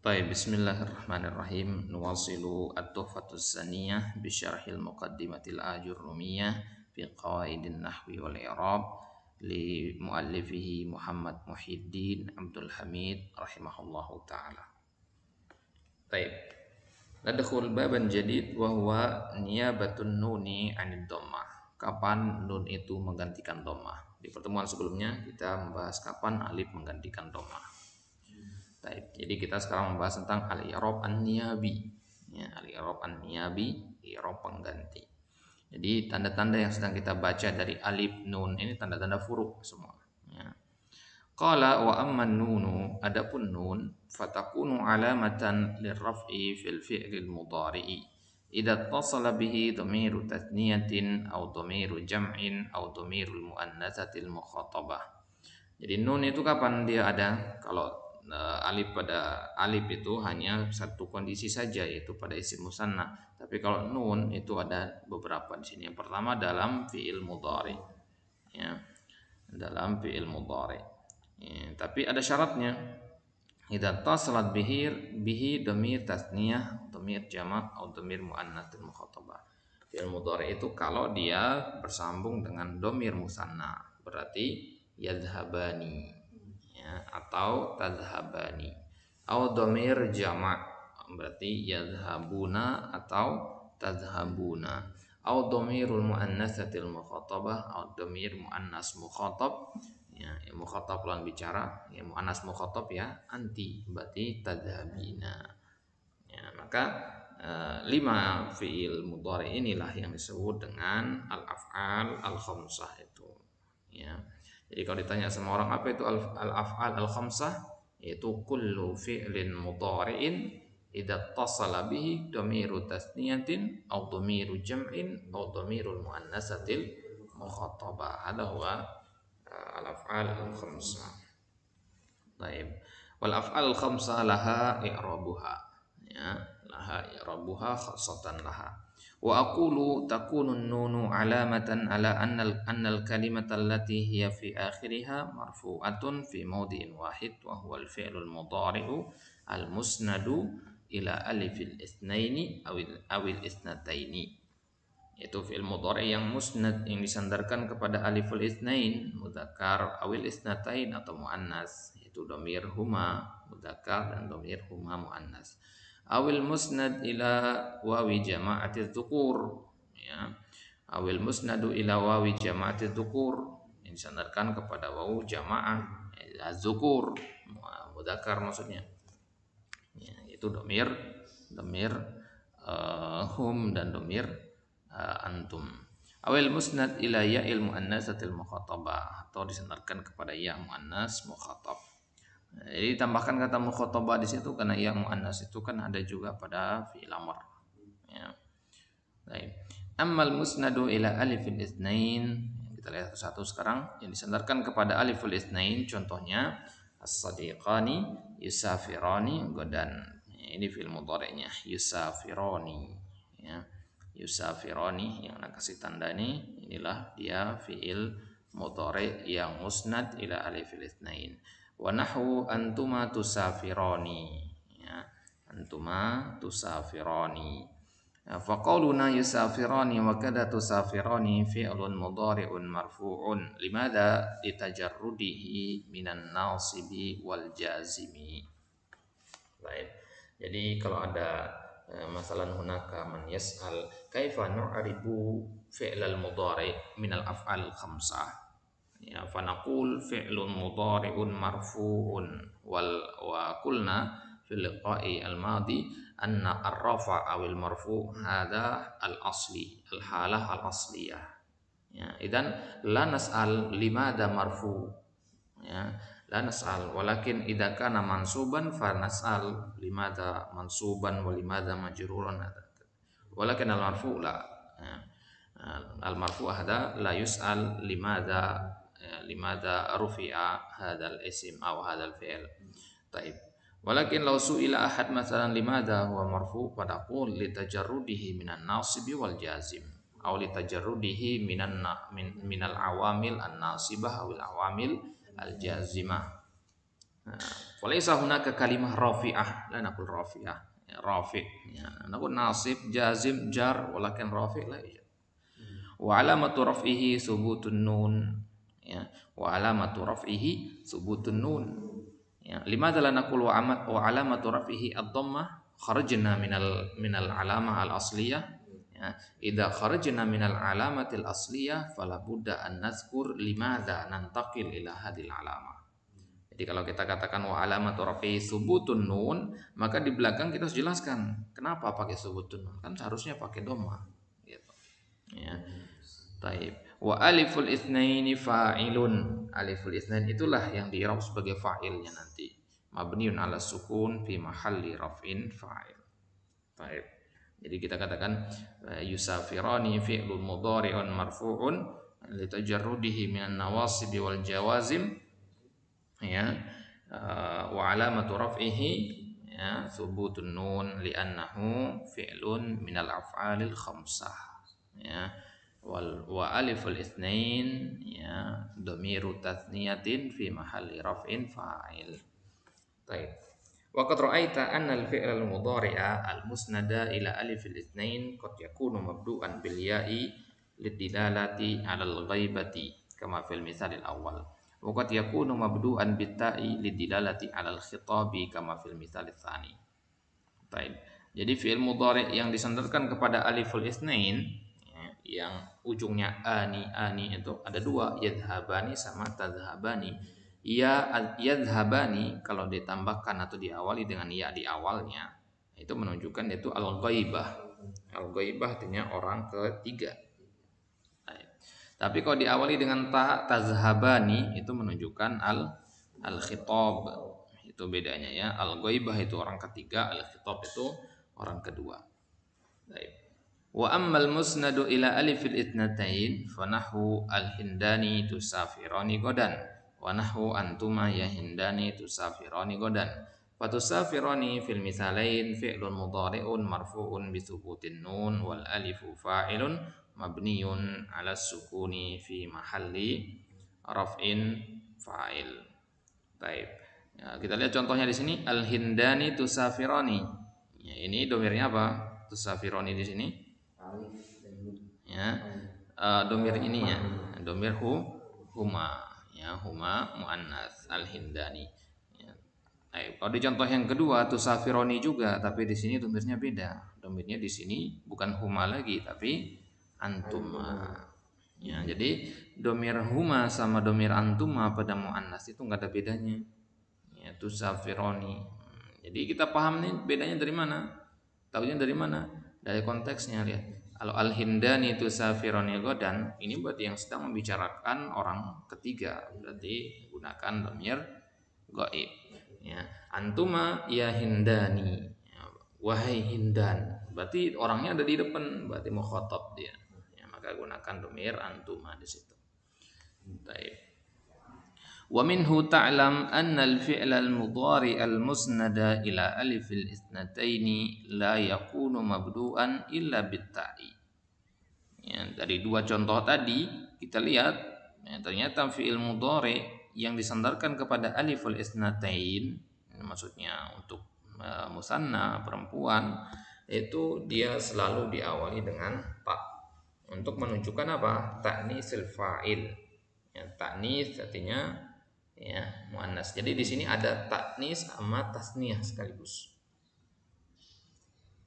Baik, bismillahirrahmanirrahim. Nuwasilu at-tuhfatus saniyah bi syarhil muqaddimatil ajurrumiyah fi qawaidin nahwi wal i'rab li muallifihi Muhammad Muhyiddin Abdul Hamid rahimahullahu taala. Baik. Nadkhul baban jadid wa huwa niyabatun nuni 'anid dhammah. Kapan nun itu menggantikan dhammah? Di pertemuan sebelumnya kita membahas kapan alif menggantikan dhammah. Baik, jadi kita sekarang membahas tentang al-i'rab an-niyabi. Ya, al-i'rab an-niyabi, i'rab pengganti. Jadi tanda-tanda yang sedang kita baca dari alif nun ini tanda-tanda furuk semua. Ya. Qala wa amman nunu, adapun nun fatakunu alamatan lirraf'i fil fi'lil mudhari'i. Idza ittasala bihi dhamiru tathniyatin aw dhamiru jam'in aw dhamirul muannatsatil mukhatabah. Jadi nun itu kapan dia ada? Kalau alif pada alif itu hanya satu kondisi saja, yaitu pada isim musanna. Tapi kalau nun itu ada beberapa di sini. Yang pertama dalam fiil mudhari, ya, dalam fiil mudhari. Ya, tapi ada syaratnya. Idza tasalat bihi dhamir tasniyah, dhamir jamak atau dhamir muannatsil mukhatabah. Fiil mudhari itu kalau dia bersambung dengan dhamir musanna, berarti yadhhabani, ya, atau tadhhabani, atau dhamir jamak berarti yadhhabuna atau tadhhabuna, atau dhamirul muannatsatil mukhatabah atau dhamir muannas mukhatab, ya, mukhatab lawan bicara, ya, muannas mukhatab ya anti berarti tadhhabina. Ya, maka 5 fiil mudhari inilah yang disebut dengan al-af'al al-khamsah itu, ya. Jadi kalau ditanya sama orang apa itu al-af'al al-khamsah, yaitu kullu fi'lin mudhari'in idza tasala bihi dhamiru tasniyatin aw dhamiru jam'in aw dhamirul muannatsatil mukhatabah. Hada huwa al-af'al al-khamsah. Baik. Wal af'al al-khamsah laha i'rabuha, ya, laha i'rabuha khassatan laha. Wa aqulu takunu an-nunu alamatan ala annal kalimata allati hiya fi akhiriha marfu'atun fi mawdi'in wahid wa huwa al-fi'lul mudhari'u al-musnadu ila alifil itsnaini awil itsnataini. Yaitu fi'il mudhari yang musnad, yang disandarkan kepada aliful itsnain mudzakkar awil itsnatain atau muannas, yaitu dhamir huma mudzakkar dan dhamir huma muannas. Awil musnad ila wawi jama'ati dzukur, ya, awil musnadu ila wawi jama'ati dzukur, yang disandarkan kepada wawu jamaah az-dzukur mudzakkar maksudnya, ya, itu dhamir hum dan dhamir antum. Awil musnad ila ya'il muannatsatil mukhatabah, atau disandarkan kepada ya muannas mukhatab. Jadi tambahkan kata mukhatabah di situ karena ya muannas itu kan ada juga pada fi'il amr, ya. Baik. Ammal musnadu ila alifil itsnain, kita lihat satu sekarang, yang disandarkan kepada aliful itsnain contohnya as-sadiqani yusafirani godan. Ini fi'il mudhari'nya yusafirani, ya. Yusafirani yang nak kasih tanda inilah dia fi'il mudhari' yang musnad ila alifil itsnain. Wa nahwu antuma tusafirani, ya, antuma tusafirani. Fa qauluna yusafirani wa kada tusafirani fi'lun mudhari'un marfu'un limadha litajarrudihi minan nasibi wal jazimi. Baik. Jadi kalau ada masalah hunaka man yas'al kaifa nu'ribu fi'lal mudhari' minal af'al khamsah, ya, fa naqul fi'lun mudhari'un marfu'un wa qulna fil liqa'i al-madi anna ar-rafa' awil marfu' hadha al-asli, al-halah al-asliyah, ya. Idan la nas'al limadha marfu', ya, la nas'al, walakin idza kana mansuban fa nas'al limadha mansuban wa limadha majruran, walakin al-marfu' la, ya. Al-marfu' hada la yus'al limadha rufi'a hadzal isim aw hadzal fi'l. Taib. Walakin law su'ila ahad masalan limadha huwa marfu' fadaqul litajarrudihi minan nasibi wal jazim aw litajarrudihi minal awamil an-nasibah awil awamil al-jazimah. Walaysa hunaka kalimah rafi'ah, la naqul rafi'ah, ya, rafi', ya, naqul nasib, jazim, jar, walakin rafi' la yujad. Wa alamatu raf'ihi subutun nun, ya, wa alamatu raf'ihi subutun nun. Ya, limadza la naqul wa alamatu raf'ihi ad-dhammah kharajna minal alamah al-asliyah. Ya, idza kharajna minal alamatil asliyah fala budda an nazkur limadza nantaqil ila hadhil alamah. Jadi kalau kita katakan wa alamatu rafi'i subutun nun, maka di belakang kita harus jelaskan kenapa pakai subutun nun. Kan seharusnya pakai dhammah gitu. Ya. Taib. Wa aliful itsnaini fa'ilun. Aliful itsnain itulah yang di-i'rab sebagai fa'ilnya nanti. Mabniun 'ala sukun fi mahalli raf'in fa'il. Taib. Jadi kita katakan yusafirani fi'lun mudhari'un marfu'un litajarrudihi minan nawasib wal jawazim, ya, wa alamatu raf'ihi, ya, thubutun nun li'annahu fi'lun minal af'alil khamsah, ya, wa aliful itsnain, ya, dhamiru tatsniyatin fi mahalli raf'in fa'il. Baik. Wa qad ra'aita anna al-fi'la al-mudhari'a al-musnada ila alifil itsnain qad yakunu mabdu'an bil ya'i lidilalati 'ala al-ghaibati kama fil misal al-awwal. Wa qad yakunu mabdu'an bit ta'i lidilalati 'ala al-khitabi kama fil misal ats-tsani. Baik. Jadi fi'il mudhari' yang disandarkan kepada aliful itsnain, ya, yang ujungnya ani itu ada dua, yadhhabani sama tadhhabani. Ya, yadhhabani kalau ditambahkan atau diawali dengan ya di awalnya, itu menunjukkan itu al-ghaibah. Al-ghaibah artinya orang ketiga. Tapi kalau diawali dengan ta tazhabani itu menunjukkan al-khitab. Itu bedanya, ya. Al-ghaibah itu orang ketiga, al-khitab itu orang kedua. Baik. Wa ammal musnadu ila alifil itsnatain fa nahwu al-hindani tusafirani godan wa nahwu antuma ya hindani tusafirani godan. Fatusafirani fil misalain fi'lun mudhari'un marfu'un bi thubutin nun wal alifu fa'ilun mabniyun 'ala sukuni fi mahalli raf'in fa'il. Baik. Ya, kita lihat contohnya di sini, al-hindani tusafirani. Ya, ini domirnya apa? Tusafirani di sini. Ya, domir ini, ya, domir huma, ya, huma muannas, al-hindani. Ya. Kalau di contoh yang kedua tusafironi juga, tapi di sini domirnya beda. Domirnya di sini bukan huma lagi, tapi antuma. Ya, jadi domir huma sama domir antuma pada muannas itu nggak ada bedanya. Ya, tusafironi. Jadi kita paham nih bedanya dari mana? Tahunya dari mana? Dari konteksnya, lihat. Kalau al-hindani tusafironi godan, ini berarti yang sedang membicarakan orang ketiga, berarti gunakan domir gaib. Ya, antuma ya hindani, ya, wahai hindan, berarti orangnya ada di depan, berarti mukhatab dia. Ya, maka gunakan domir antuma di situ. Baik. Wa minhu ta'lam anna al-fi'la al-mudhari' al-musnada ila alifil itsnataini la yakunu mabdu'an illa bit-ta'i. Ya, dari dua contoh tadi kita lihat, ya, ternyata fi'il mudhari' yang disandarkan kepada aliful itsnatain, maksudnya untuk musanna perempuan, itu dia selalu diawali dengan ta untuk menunjukkan apa? Ta'nisil fa'il. Ya, ta'nis artinya, ya, muannas. Jadi di sini ada taknis sama tasniyah sekaligus.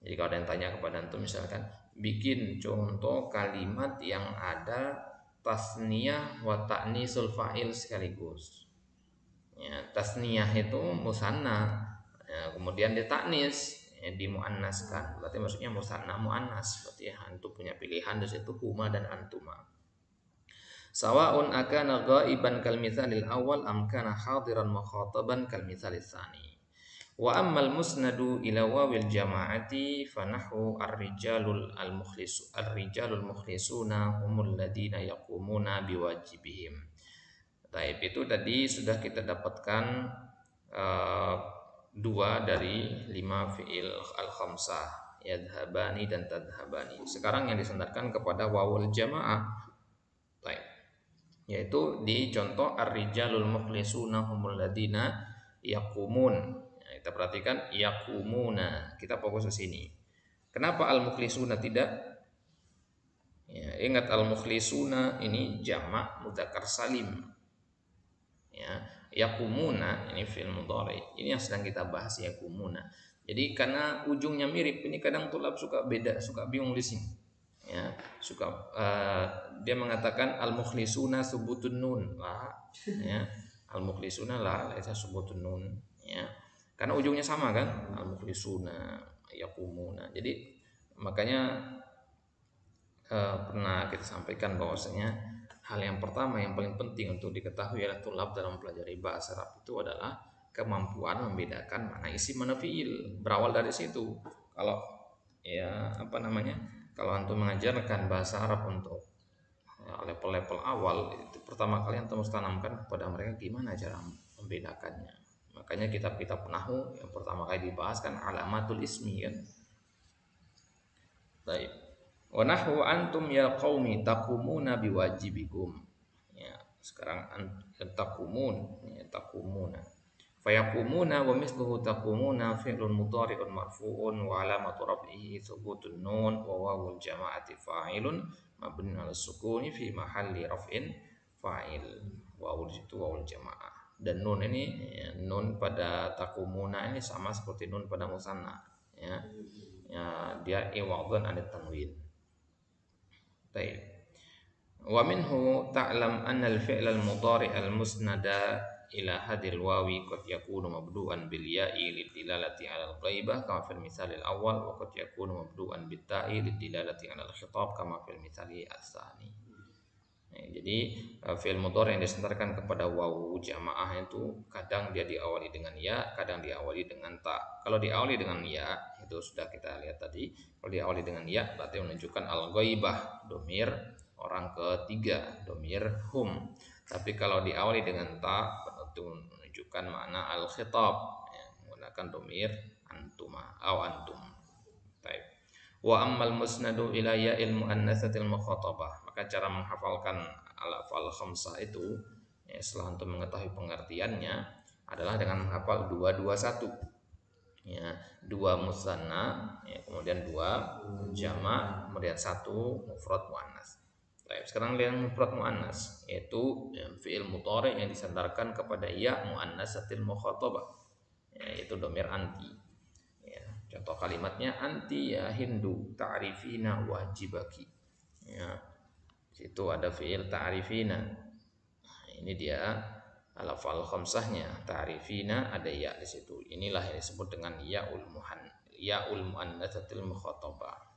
Jadi kalau ada yang tanya kepada antum, misalkan bikin contoh kalimat yang ada tasniyah wa taknisul fa'il sekaligus. Ya, tasniyah itu musanna, ya, kemudian ditaknis, ya, dimuannaskan. Berarti maksudnya musanna muannas. Berarti ya, antum punya pilihan di situ huma dan antuma. Sawa'un akana ghaiban kal mithalil awal am kana hadiran mukhataban kal mithalil tsani. Wa ammal musnadu ila wawil jama'ati fa nahwu ar-rijalul mukhlisuna humul ladina yaqumuna biwajibihim. Taib, itu tadi sudah kita dapatkan dua dari 5 fi'il al-khamsah, yadhhabani dan tadhhabani. Sekarang yang disandarkan kepada wawul jama'ah, yaitu di contoh ar-rijalul mukhlisuna humul ladina yaqumun. Nah, kita perhatikan yaqumuna. Kita fokus ke sini. Kenapa al-mukhlisuna tidak? Ya, ingat al-mukhlisuna ini jamak mudzakkar salim. Ya, yaqumuna ini fi'il mudhari. Ini yang sedang kita bahas yaqumuna. Jadi karena ujungnya mirip, ini kadang tulab suka beda, suka bingung di sini. Ya, suka dia mengatakan al-mukhlisuna subutun nun. Lah, ya. Al-mukhlisuna la laisa subutun nun, ya. Karena ujungnya sama kan? Al-mukhlisuna yaqumuna. Jadi makanya pernah kita sampaikan bahwasanya hal yang pertama yang paling penting untuk diketahui oleh tulab dalam mempelajari bahasa Arab itu adalah kemampuan membedakan mana isim mana fiil. Berawal dari situ. Kalau ya apa namanya? Kalau antum mengajarkan bahasa Arab untuk level-level awal, itu pertama kali antum harus tanamkan kepada mereka gimana cara membedakannya. Makanya kitab-kitab nahwu yang pertama kali dibahas kan alamatul ismi kan. Baik. Wa nahwu antum ya qaumi taqumuna biwajibikum. Ya, sekarang taqumun, ya, taqumuna. Fayaqumuna wa misluhu taqumuna fi'lun mudhari'un marfu'un wa alamatu raf'ihi thubutun nun wa wawul jama'ati fa'ilun mabniun 'ala sukuni fi mahalli raf'in fa'il. Wawul itu wawul jama'ah. Dan nun ini ya, nun pada taqumuna ini sama seperti nun pada musanna, ya. Ya, dia iwadun 'anil tanwin. Baik. Wa minhu ta'lam anna al-fi'l al-mudhari' al-musnada ila hadil wawi qad yakunu mabdu'an bil ya'i lidilalati 'ala al-ghaibah kama fil misal al-awwal wa qad yakunu mabdu'an bit ta'i lidilalati 'ala al-khitab kama fil misal al-tsani. Nah, jadi fi'il mudhari' yang disandarkan kepada wawu jamaah itu kadang dia diawali dengan ya, kadang diawali dengan ta. Kalau diawali dengan ya, itu sudah kita lihat tadi. Kalau diawali dengan ya berarti menunjukkan al-ghaibah, domir orang ketiga, domir hum. Tapi kalau diawali dengan ta itu menunjukkan makna al-khitab, ya, menggunakan domir antuma atau antum. Baik. Wa ammal musnadu ila ya'il muannatsatil mukhatabah. Maka cara menghafalkan al-afal khamsah itu ya, setelah untuk mengetahui pengertiannya adalah dengan menghafal 221. Ya, 2 musanna, ya, kemudian 2 jamak, kemudian 1 mufrad muannas. Baik, sekarang yang mufrad muannas yaitu ya, fi'il mudhari yang disandarkan kepada ya muannatsatil mukhatabah. Ya, yaitu domir anti. Ya, contoh kalimatnya anti ya Hindu ta'rifina wajibaki. Ya, situ ada fi'il ta'rifina. Nah, ini dia al-af'al khamsahnya. Ta'rifina ada ya di situ. Inilah yang disebut dengan ya'ul muannatsatil mukhatabah.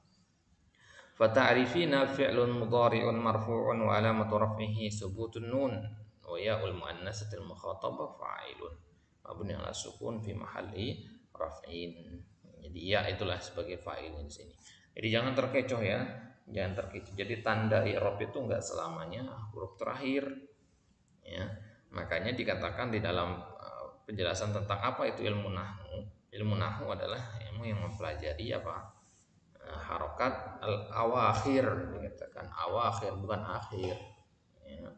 Fa ta'rifina fi'lun mudhari'un marfu'un wa alamatu raf'ihi subutun nun wa ya'ul muannatsatil mukhatabah fa'ilun mabni 'ala sukun fi mahalli raf'in. Jadi ya itulah sebagai fa'il di sini. Jadi jangan terkecoh ya, jangan terkecoh. Jadi tanda i'rab itu enggak selamanya huruf terakhir. Ya. Makanya dikatakan di dalam penjelasan tentang apa itu ilmu nahwu. Ilmu nahwu adalah ilmu yang mempelajari apa? Harokat al-awakhir, dikatakan awakhir bukan akhir. Ya.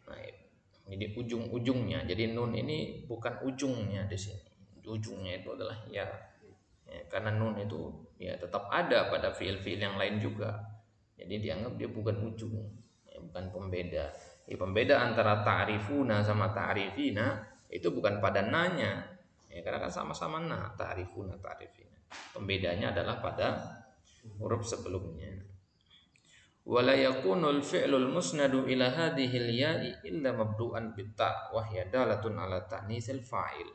Nah, jadi ujung-ujungnya. Jadi nun ini bukan ujungnya di sini. Ujungnya itu adalah ya. Ya, karena nun itu ya tetap ada pada fiil-fiil yang lain juga. Jadi dianggap dia bukan ujung, ya, bukan pembeda. Ya, pembeda antara ta'rifuna sama ta'rifina itu bukan pada nanya. Ya, karena kan sama-sama na, ta'rifuna ta'rifina. Pembedanya adalah pada huruf sebelumnya. Wala yakunul fi'lul musnadu ila hadhil ya'i illa mabdu'an bitta wa hiya dalatun ala ta'nisil fa'il.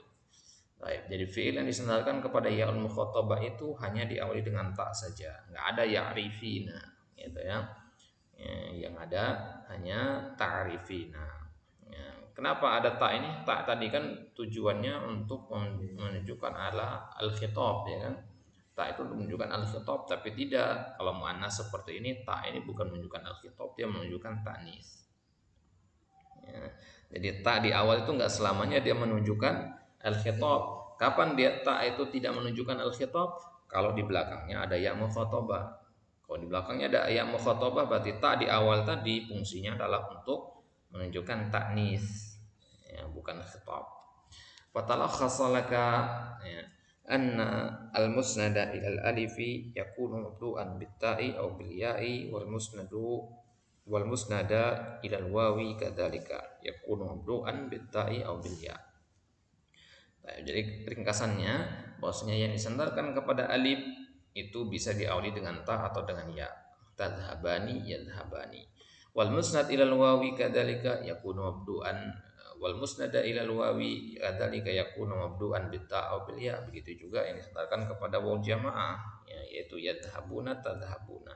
Baik, jadi fi'il yang disandarkan kepada ya'ul mukhatabah itu hanya diawali dengan ta saja, enggak ada ya'rifina, gitu ya. Yang ada hanya ta'rifina. Ya, kenapa ada ta ini? Ta tadi kan tujuannya untuk menunjukkan ala al-khitab, ya kan? Ta itu menunjukkan al-khitab, tapi tidak. Kalau muannas seperti ini, ta ini bukan menunjukkan al-khitab, dia menunjukkan ta'nis. Ya, jadi ta di awal itu enggak selamanya dia menunjukkan al-khitab. Kapan dia ta itu tidak menunjukkan al-khitab? Kalau di belakangnya ada ya mukhatabah. Kalau di belakangnya ada ya mukhatabah berarti ta di awal tadi fungsinya adalah untuk menunjukkan ta'nis. Ya, bukan khitab. Fatalakhasa laka ya, anna al-musnada ila al-alifi yakunu mabdu'an bit-ta'i aw bil-ya'i wal musnada ila al-wawi kadzalika yakunu mabdu'an bit-ta'i aw bil-ya'. Nah, jadi ringkasannya bahwasanya yang disandarkan kepada alif itu bisa diawali dengan ta atau dengan ya. Tadhhabani yadhhabani. Wal musnad ilal wawi kadzalika yakunu mabdu'an wal musnada ilal wawi kadzalika yakunu mabdu'an bit ta au bil ya. Begitu juga yang disandarkan kepada waw jamaah ya, yaitu yadhhabuna tadhhabuna.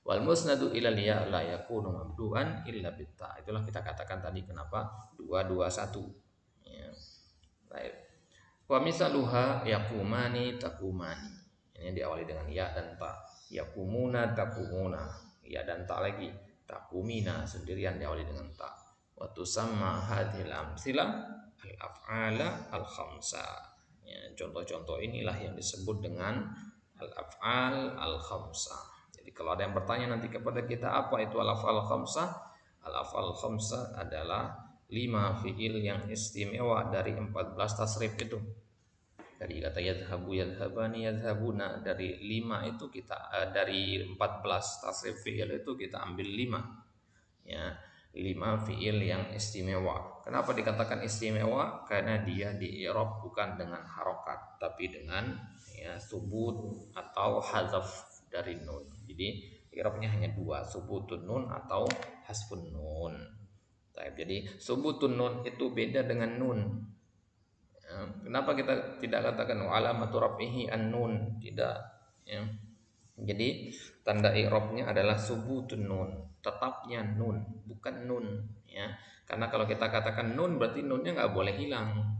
Wal musnadu ilal ya la yakunu mabdu'an illa bit ta. Itulah kita katakan tadi kenapa 221 ya. Baik. Wa misaluha yakumani takumani. Ini diawali dengan ya dan ta. Yakumuna takumuna. Ya dan ta lagi. Takumina sendirian diawali dengan ta. Wa tusamma hadhil amtsilah al-af'ala al-khamsa. Ya, contoh-contoh inilah yang disebut dengan al-af'al al-khamsa. Jadi kalau ada yang bertanya nanti kepada kita apa itu al-af'al al-khamsa? Al-af'al al-khamsa adalah 5 fiil yang istimewa dari 14 tasrif itu. Dari kata yadhabu yadhabani yadhabuna, dari 5 itu kita dari 14 tasrif fiil itu kita ambil 5 ya, 5 fiil yang istimewa. Kenapa dikatakan istimewa? Karena dia di i'rab bukan dengan harokat tapi dengan ya subut atau hazaf dari nun. Jadi i'rabnya hanya dua, subutun nun atau hasfun nun. Jadi subutun nun itu beda dengan nun. Kenapa kita tidak katakan alamatu rafihi an-nun? Tidak ya. Jadi tanda i'rabnya adalah subutun nun, tetapnya nun, bukan nun ya. Karena kalau kita katakan nun berarti nunnya nggak boleh hilang.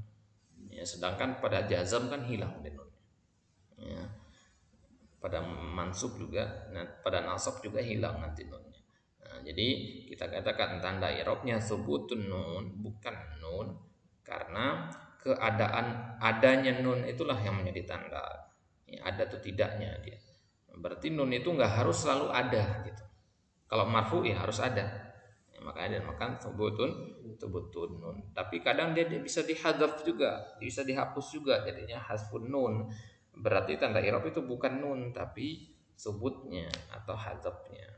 Ya, sedangkan pada jazam kan hilang nun. Ya. Pada mansub juga, nah, pada nasab juga hilang nanti nunnya. Nah, jadi kita katakan tanda i'rabnya subutun nun, bukan nun, karena keadaan adanya nun itulah yang menjadi tanda ya, ada atau tidaknya dia. Berarti nun itu nggak harus selalu ada gitu. Kalau marfu ya harus ada ya, makanya dinamakan subutun nun. Tapi kadang dia bisa dihadzaf juga, bisa dihapus juga, jadinya hasfun nun. Berarti tanda i'rab itu bukan nun tapi subutnya atau hadzafnya.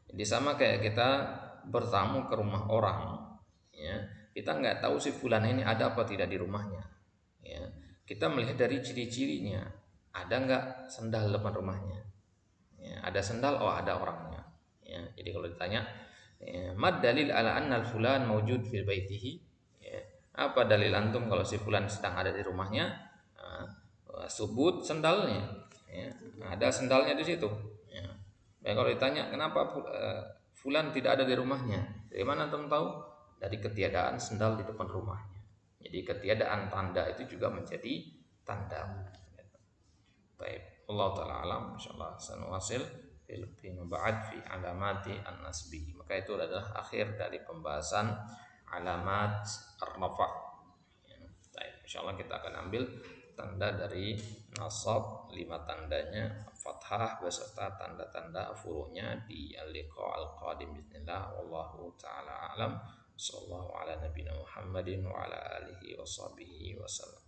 Jadi sama kayak kita bertamu ke rumah orang ya, kita nggak tahu si fulan ini ada apa tidak di rumahnya ya. Kita melihat dari ciri-cirinya, ada nggak sendal depan rumahnya ya, ada sendal, oh ada orangnya ya. Jadi kalau ditanya ya, mad dalil ala anna fulan maujud fil baitihi ya, apa dalil antum kalau si fulan sedang ada di rumahnya? Subut sendalnya ya, ada sendalnya di situ ya. Dan kalau ditanya kenapa fulan tidak ada di rumahnya, dari mana antum tahu? Dari ketiadaan sendal di depan rumahnya. Jadi ketiadaan tanda itu juga menjadi tanda. Baik, Allah taala alam, insyaallah sanuwasil fi ba'd fi alamati an-nasbi. Maka itu adalah akhir dari pembahasan alamat ar-rafa. Ya, baik, insyaallah kita akan ambil tanda dari nasab, 5 tandanya, fathah beserta tanda-tanda furu'nya di al-liqa al-qadim bismillah. Wallahu taala alam. Sallallahu ala nabiyina Muhammadin wa ala alihi wa sahbihi wasallam.